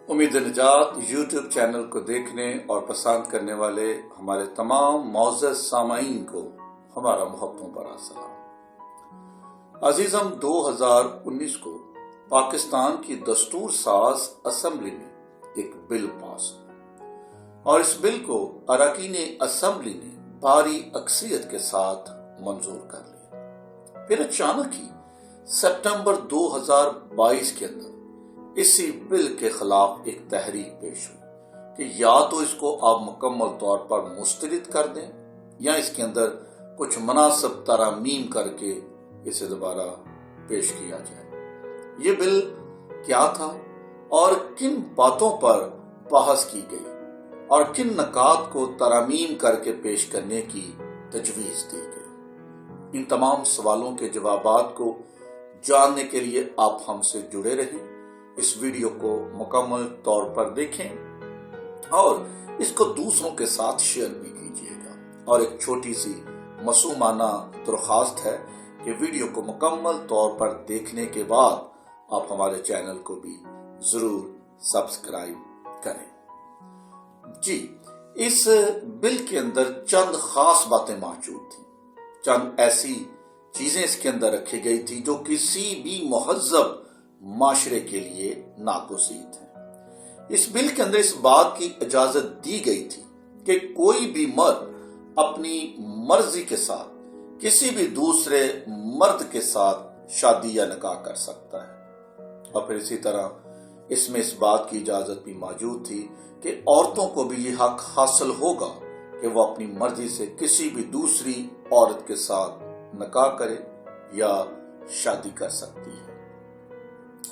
امید نجات YouTube channel کو دیکھنے اور پسند کرنے والے ہمارے تمام معزز سامعین کو ہمارا محبتوں بھرا سلام۔ عزیزم، 2019 کو پاکستان کی دستور ساز اسمبلی میں ایک بل پاس ہوا اور اس بل کو اراکین اسمبلی نے بھاری اکثریت کے ساتھ منظور کر لیا۔ پھر اچانک ہی سپٹمبر 2022 کے اندر اسی بل کے خلاف ایک تحریک پیش ہوئی کہ یا تو اس کو آپ مکمل طور پر مسترد کر دیں یا اس کے اندر کچھ مناسب ترامیم کر کے اسے دوبارہ پیش کیا جائے۔ یہ بل کیا تھا اور کن باتوں پر بحث کی گئی اور کن نکات کو ترامیم کر کے پیش کرنے کی تجویز دی گئی، ان تمام سوالوں کے جوابات کو جاننے کے لیے آپ ہم سے جڑے رہیں۔ اس ویڈیو کو مکمل طور پر دیکھیں اور اس کو دوسروں کے ساتھ شیئر بھی کیجیے گا، اور ایک چھوٹی سی معصومانہ درخواست ہے کہ ویڈیو کو مکمل طور پر دیکھنے کے بعد آپ ہمارے چینل کو بھی ضرور سبسکرائب کریں۔ جی، اس بل کے اندر چند خاص باتیں موجود تھیں، چند ایسی چیزیں اس کے اندر رکھی گئی تھی جو کسی بھی مہذب معاشرے کے لیے ناگزیر ہیں۔ اس بل کے اندر اس بات کی اجازت دی گئی تھی کہ کوئی بھی مرد اپنی مرضی کے ساتھ کسی بھی دوسرے مرد کے ساتھ شادی یا نکاح کر سکتا ہے، اور پھر اسی طرح اس میں اس بات کی اجازت بھی موجود تھی کہ عورتوں کو بھی یہ حق حاصل ہوگا کہ وہ اپنی مرضی سے کسی بھی دوسری عورت کے ساتھ نکاح کرے یا شادی کر سکتی ہے۔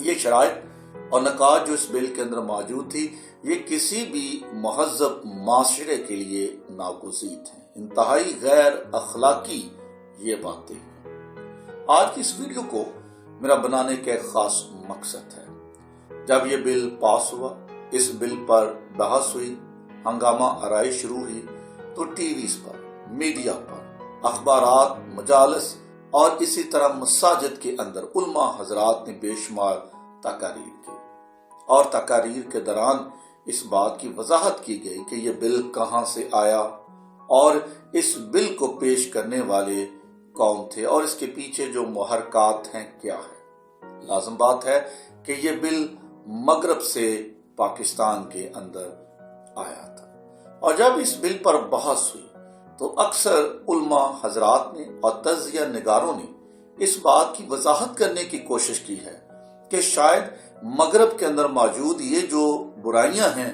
یہ شرائط اور نکات جو اس بل کے اندر موجود تھی، یہ کسی بھی مہذب معاشرے کے لیے ناگزیر ہیں، انتہائی غیر اخلاقی یہ باتیں ہیں۔ آج کی اس ویڈیو کو میرا بنانے کا ایک خاص مقصد ہے۔ جب یہ بل پاس ہوا، اس بل پر بحث ہوئی، ہنگامہ آرائی شروع ہوئی، تو ٹی ویز پر، میڈیا پر، اخبارات، مجالس اور اسی طرح مساجد کے اندر علماء حضرات نے بے شمار تقاریر کی، اور تقاریر کے دوران اس بات کی وضاحت کی گئی کہ یہ بل کہاں سے آیا اور اس بل کو پیش کرنے والے کون تھے اور اس کے پیچھے جو محرکات ہیں کیا ہے۔ لازم بات ہے کہ یہ بل مغرب سے پاکستان کے اندر آیا تھا، اور جب اس بل پر بحث ہوئی تو اکثر علماء حضرات نے اور تجزیہ نگاروں نے اس بات کی وضاحت کرنے کی کوشش کی ہے کہ شاید مغرب کے اندر موجود یہ جو برائیاں ہیں،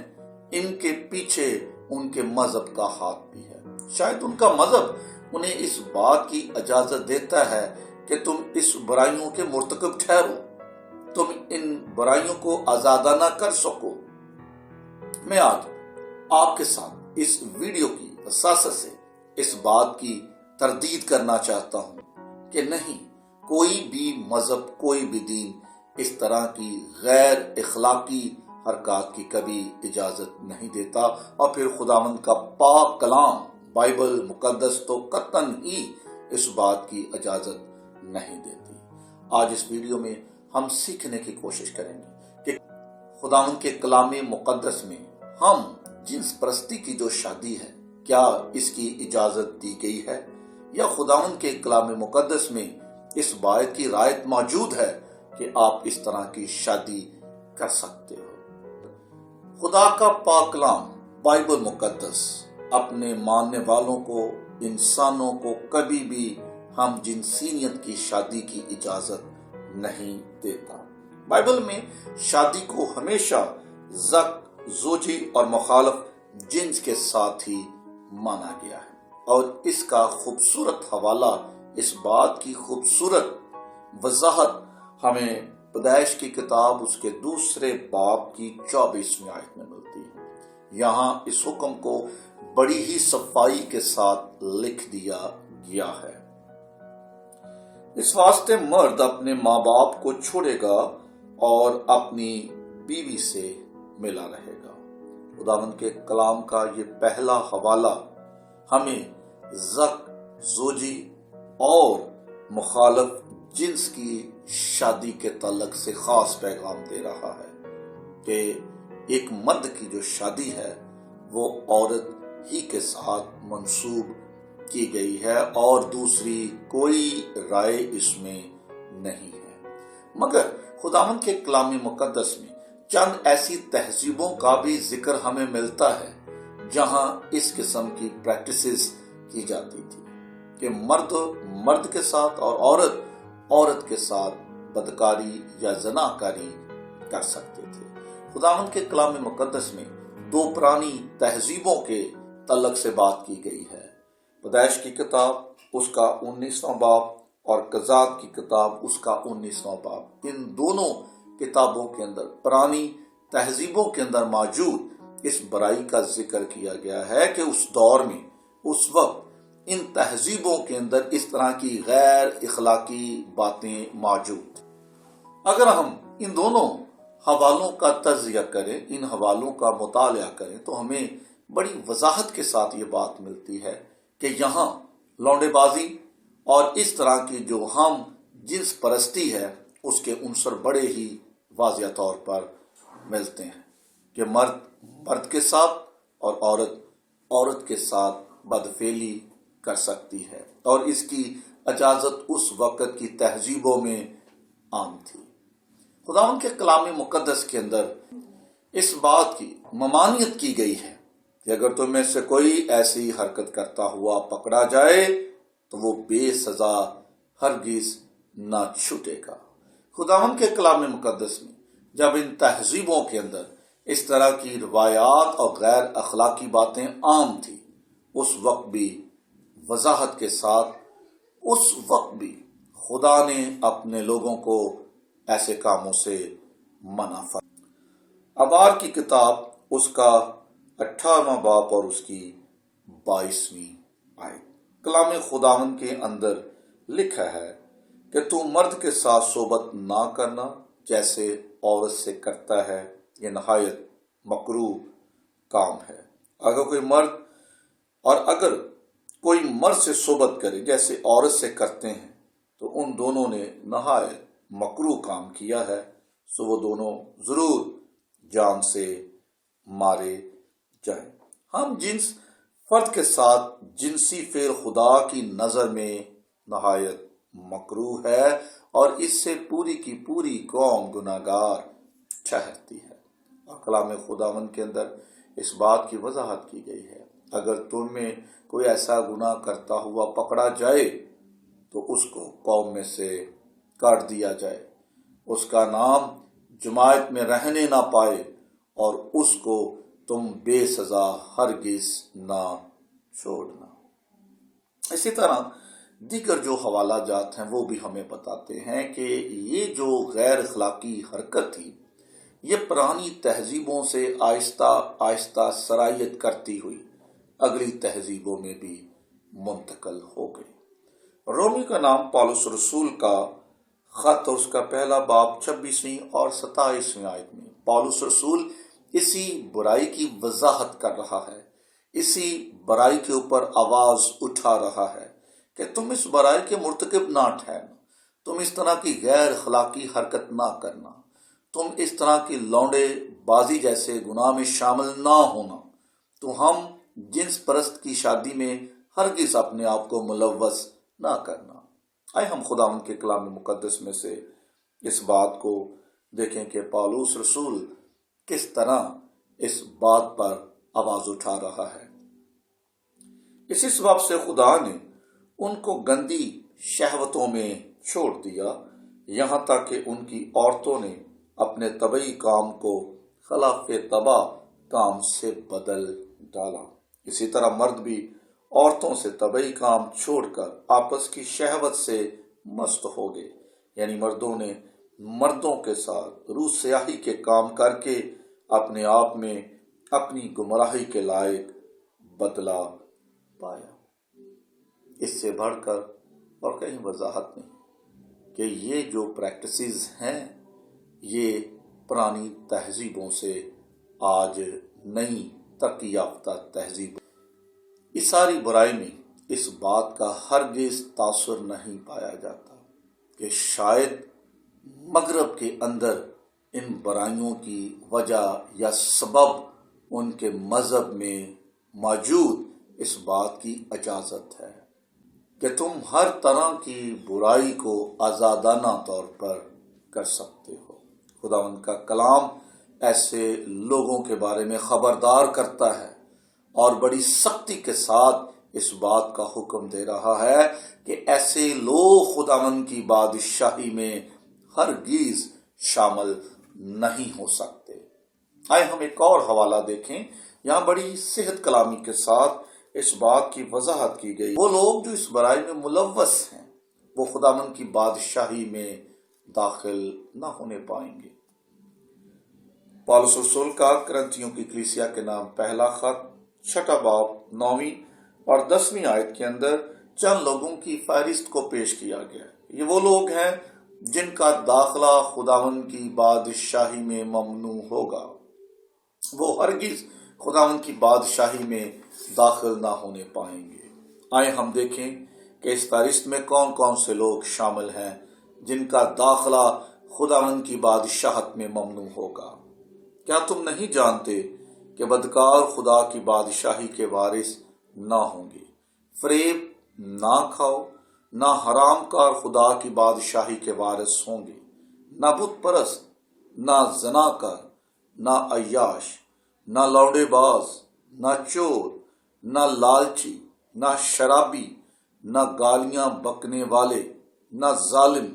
ان کے پیچھے ان کے مذہب کا ہاتھ بھی ہے۔ شاید ان کا مذہب انہیں اس بات کی اجازت دیتا ہے کہ تم اس برائیوں کے مرتکب ٹھہرو، تم ان برائیوں کو آزادانہ کر سکو۔ میں آج آپ کے ساتھ اس ویڈیو کی وساطت سے اس بات کی تردید کرنا چاہتا ہوں کہ نہیں، کوئی بھی مذہب، کوئی بھی دین اس طرح کی غیر اخلاقی حرکات کی کبھی اجازت نہیں دیتا، اور پھر خداوند کا پاک کلام بائبل مقدس تو قطعاً ہی اس بات کی اجازت نہیں دیتی۔ آج اس ویڈیو میں ہم سیکھنے کی کوشش کریں گے کہ خداوند کے کلام مقدس میں ہم جنس پرستی کی جو شادی ہے، کیا اس کی اجازت دی گئی ہے، یا خداوند کے کلام مقدس میں اس بات کی رعایت موجود ہے کہ آپ اس طرح کی شادی کر سکتے ہو۔ خدا کا پاک کلام بائبل مقدس اپنے ماننے والوں کو، انسانوں کو کبھی بھی ہم جنسیت کی شادی کی اجازت نہیں دیتا۔ بائبل میں شادی کو ہمیشہ زوجی اور مخالف جنس کے ساتھ ہی مانا گیا ہے، اور اس کا خوبصورت حوالہ، اس بات کی خوبصورت وضاحت ہمیں پیدائش کی کتاب اس کے 2 باب کی 24ویں آیت میں ملتی ہے۔ یہاں اس حکم کو بڑی ہی صفائی کے ساتھ لکھ دیا گیا ہے۔ اس واسطے مرد اپنے ماں باپ کو چھوڑے گا اور اپنی بیوی سے ملا رہے گا۔ خداوند کے کلام کا یہ پہلا حوالہ ہمیں زوجی اور مخالف جنس کی شادی کے تعلق سے خاص پیغام دے رہا ہے کہ ایک مرد کی جو شادی ہے وہ عورت ہی کے ساتھ منسوب کی گئی ہے اور دوسری کوئی رائے اس میں نہیں ہے۔ مگر خداوند کے کلام مقدس میں چند ایسی تہذیبوں کا بھی ذکر ہمیں ملتا ہے جہاں اس قسم کی پریکٹسز کی جاتی تھی کہ مرد مرد کے ساتھ اور عورت عورت کے ساتھ بدکاری یا زناکاری کر سکتے تھے۔ خداوند کے کلام مقدس میں دو پرانی تہذیبوں کے تعلق سے بات کی گئی ہے۔ پیدائش کی کتاب اس کا 19واں باب اور قضات کی کتاب اس کا 19واں باب، ان دونوں کتابوں کے اندر پرانی تہذیبوں کے اندر موجود اس برائی کا ذکر کیا گیا ہے کہ اس دور میں اس وقت ان تہذیبوں کے اندر اس طرح کی غیر اخلاقی باتیں موجود تھیں۔ اگر ہم ان دونوں حوالوں کا تجزیہ کریں، ان حوالوں کا مطالعہ کریں تو ہمیں بڑی وضاحت کے ساتھ یہ بات ملتی ہے کہ یہاں لونڈے بازی اور اس طرح کی جو ہم جنس پرستی ہے اس کے عنصر بڑے ہی واضح طور پر ملتے ہیں کہ مرد مرد کے ساتھ اور عورت عورت کے ساتھ بدفعلی کر سکتی ہے، اور اس کی اجازت اس وقت کی تہذیبوں میں عام تھی۔ خداوند کے کلام مقدس کے اندر اس بات کی ممانعت کی گئی ہے کہ اگر تم میں سے کوئی ایسی حرکت کرتا ہوا پکڑا جائے تو وہ بے سزا ہرگز نہ چھوٹے گا۔ خداوند کے کلام مقدس میں جب ان تہذیبوں کے اندر اس طرح کی روایات اور غیر اخلاقی باتیں عام تھی، اس وقت بھی وضاحت کے ساتھ اس وقت بھی خدا نے اپنے لوگوں کو ایسے کاموں سے منع فرمایا۔ ابار کی کتاب اس کا 18واں باب اور اس کی 22ویں آیت، کلام خداوند کے اندر لکھا ہے کہ تو مرد کے ساتھ صحبت نہ کرنا جیسے عورت سے کرتا ہے، یہ نہایت مکروہ کام ہے۔ اگر کوئی مرد سے صحبت کرے جیسے عورت سے کرتے ہیں تو ان دونوں نے نہایت مکروہ کام کیا ہے، سو وہ دونوں ضرور جان سے مارے جائیں۔ ہم جنس فرد کے ساتھ جنسی فعل خدا کی نظر میں نہایت مکروہ ہے اور اس سے پوری کی پوری قوم گناہگار ٹھہرتی ہے، اور کلام خداوند کے اندر اس بات کی وضاحت کی گئی ہے اگر تم میں کوئی ایسا گناہ کرتا ہوا پکڑا جائے تو اس کو قوم میں سے کاٹ دیا جائے، اس کا نام جماعت میں رہنے نہ پائے اور اس کو تم بے سزا ہرگز نہ چھوڑنا۔ اسی طرح دیگر جو حوالہ جات ہیں وہ بھی ہمیں بتاتے ہیں کہ یہ جو غیر اخلاقی حرکت تھی یہ پرانی تہذیبوں سے آہستہ آہستہ سرایت کرتی ہوئی اگلی تہذیبوں میں بھی منتقل ہو گئی۔ رومی کا نام پالوس رسول کا خط اور اس کا پہلا باب 26ویں اور 27ویں آیت میں پالوس رسول اسی برائی کی وضاحت کر رہا ہے، اسی برائی کے اوپر آواز اٹھا رہا ہے کہ تم اس برائی کے مرتکب نہ ٹھہرنا، تم اس طرح کی غیر اخلاقی حرکت نہ کرنا، تم اس طرح کی لونڈے بازی جیسے گناہ میں شامل نہ ہونا، تو ہم جنس پرست کی شادی میں ہرگز اپنے آپ کو ملوث نہ کرنا۔ آئے ہم خداوند کے کلام مقدس میں سے اس بات کو دیکھیں کہ پالوس رسول کس طرح اس بات پر آواز اٹھا رہا ہے۔ اسی سبب سے خدا نے ان کو گندی شہوتوں میں چھوڑ دیا، یہاں تک کہ ان کی عورتوں نے اپنے طبعی کام کو خلاف طبع کام سے بدل ڈالا۔ اسی طرح مرد بھی عورتوں سے طبعی کام چھوڑ کر آپس کی شہوت سے مست ہو گئے، یعنی مردوں نے مردوں کے ساتھ روح سیاہی کے کام کر کے اپنے آپ میں اپنی گمراہی کے لائق بدلہ پایا۔ اس سے بڑھ کر اور کہیں وضاحت نہیں کہ یہ جو پریکٹسز ہیں یہ پرانی تہذیبوں سے آج نئی ترقی یافتہ تہذیب، اس ساری برائی میں اس بات کا ہرگز تاثر نہیں پایا جاتا کہ شاید مغرب کے اندر ان برائیوں کی وجہ یا سبب ان کے مذہب میں موجود اس بات کی اجازت ہے کہ تم ہر طرح کی برائی کو آزادانہ طور پر کر سکتے ہو۔ خداوند کا کلام ایسے لوگوں کے بارے میں خبردار کرتا ہے اور بڑی سختی کے ساتھ اس بات کا حکم دے رہا ہے کہ ایسے لوگ خداوند کی بادشاہی میں ہرگز شامل نہیں ہو سکتے۔ آئے ہم ایک اور حوالہ دیکھیں۔ یہاں بڑی صحت کلامی کے ساتھ اس بات کی وضاحت کی گئی، وہ لوگ جو اس برائی میں ملوث ہیں وہ خداوند کی بادشاہی میں داخل نہ ہونے پائیں گے۔ پالس رسول کا کرنتھیوں کی کلیسیا کے نام پہلا خط 6 باب 9 اور 10 آیت کے اندر چند لوگوں کی فہرست کو پیش کیا گیا۔ یہ وہ لوگ ہیں جن کا داخلہ خداوند کی بادشاہی میں ممنوع ہوگا، وہ ہرگز خداوند کی بادشاہی میں داخل نہ ہونے پائیں گے۔ آئے ہم دیکھیں کہ اس فہرست میں کون کون سے لوگ شامل ہیں جن کا داخلہ خداوند کی بادشاہت میں ممنوع ہوگا۔ کیا تم نہیں جانتے کہ بدکار خدا کی بادشاہی کے وارث نہ ہوں گے؟ فریب نہ کھاؤ، نہ حرام کار خدا کی بادشاہی کے وارث ہوں گے، نہ بت پرست، نہ زناکار، نہ عیاش، نہ لوڈے باز، نہ چور، نہ لالچی، نہ شرابی، نہ گالیاں بکنے والے، نہ ظالم،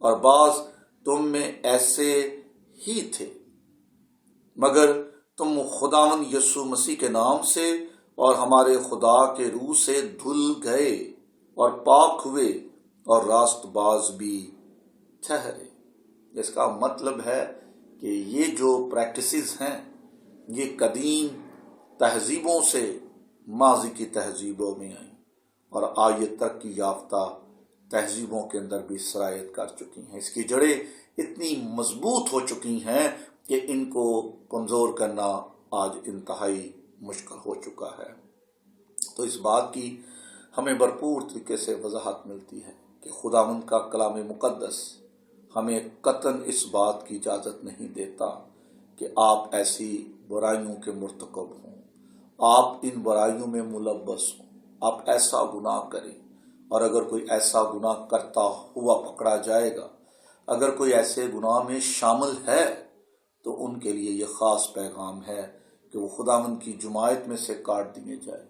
اور بعض تم میں ایسے ہی تھے، مگر تم خداوند یسوع مسیح کے نام سے اور ہمارے خدا کے روح سے دھل گئے اور پاک ہوئے اور راست باز بھی ٹھہرے۔ اس کا مطلب ہے کہ یہ جو پریکٹسز ہیں یہ قدیم تہذیبوں سے ماضی کی تہذیبوں میں آئیں اور آج ترقی یافتہ تہذیبوں کے اندر بھی سرایت کر چکی ہیں۔ اس کی جڑیں اتنی مضبوط ہو چکی ہیں کہ ان کو کمزور کرنا آج انتہائی مشکل ہو چکا ہے۔ تو اس بات کی ہمیں بھرپور طریقے سے وضاحت ملتی ہے کہ خداوند کا کلام مقدس ہمیں قطعاً اس بات کی اجازت نہیں دیتا کہ آپ ایسی برائیوں کے مرتکب ہوں، آپ ان برائیوں میں ملوث ہوں، آپ ایسا گناہ کریں، اور اگر کوئی ایسا گناہ کرتا ہوا پکڑا جائے گا، اگر کوئی ایسے گناہ میں شامل ہے تو ان کے لیے یہ خاص پیغام ہے کہ وہ خداوند کی جماعت میں سے کاٹ دیے جائے،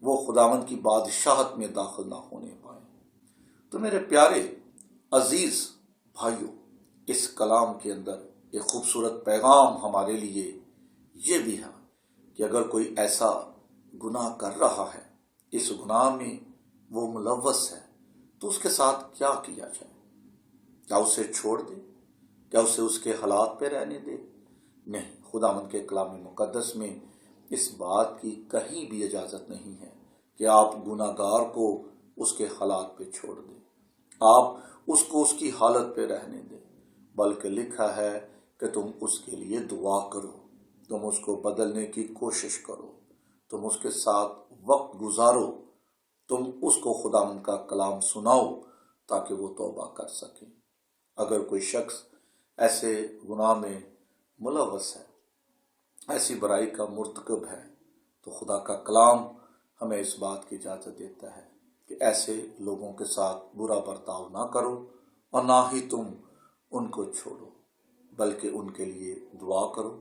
وہ خداوند کی بادشاہت میں داخل نہ ہونے پائیں۔ تو میرے پیارے عزیز بھائیوں، اس کلام کے اندر ایک خوبصورت پیغام ہمارے لیے یہ بھی ہے کہ اگر کوئی ایسا گناہ کر رہا ہے، اس گناہ میں وہ ملوث ہے، تو اس کے ساتھ کیا کیا جائے؟ کیا اسے چھوڑ دے؟ کیا اسے اس کے حالات پہ رہنے دے؟ نہیں، خداوند کے کلام مقدس میں اس بات کی کہیں بھی اجازت نہیں ہے کہ آپ گناہ گار کو اس کے حالات پہ چھوڑ دیں، آپ اس کو اس کی حالت پہ رہنے دیں، بلکہ لکھا ہے کہ تم اس کے لیے دعا کرو، تم اس کو بدلنے کی کوشش کرو، تم اس کے ساتھ وقت گزارو، تم اس کو خداوند کا کلام سناؤ تاکہ وہ توبہ کر سکے۔ اگر کوئی شخص ایسے گناہ میں ملوث ہے، ایسی برائی کا مرتکب ہے، تو خدا کا کلام ہمیں اس بات کی اجازت دیتا ہے کہ ایسے لوگوں کے ساتھ برا برتاؤ نہ کرو اور نہ ہی تم ان کو چھوڑو، بلکہ ان کے لیے دعا کرو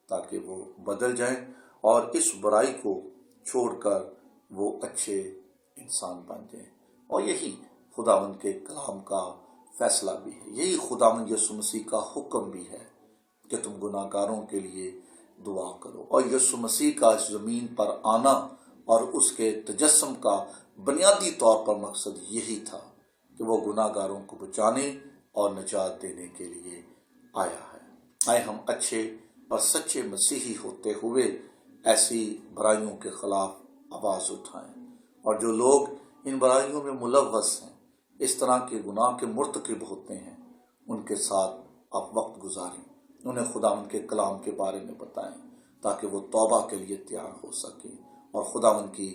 تاکہ وہ بدل جائیں اور اس برائی کو چھوڑ کر وہ اچھے انسان بن جائیں۔ اور یہی خداوند کے کلام کا فیصلہ بھی ہے، یہی خداوند یسوع مسیح کا حکم بھی ہے کہ تم گناہ گاروں کے لیے دعا کرو۔ اور یسوع مسیح کا اس زمین پر آنا اور اس کے تجسم کا بنیادی طور پر مقصد یہی تھا کہ وہ گناہ گاروں کو بچانے اور نجات دینے کے لیے آیا ہے۔ آئے ہم اچھے اور سچے مسیحی ہوتے ہوئے ایسی برائیوں کے خلاف آواز اٹھائیں، اور جو لوگ ان برائیوں میں ملوث ہیں، اس طرح کے گناہ کے مرتکب ہوتے ہیں، ان کے ساتھ آپ وقت گزاریں، انہیں خداوند کے کلام کے بارے میں بتائیں تاکہ وہ توبہ کے لیے تیار ہو سکیں اور خداوند کی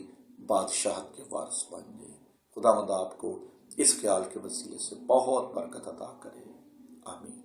بادشاہت کے وارث بن جائیں۔ خداوند آپ کو اس خیال کے وسیلے سے بہت برکت عطا کرے، آمین۔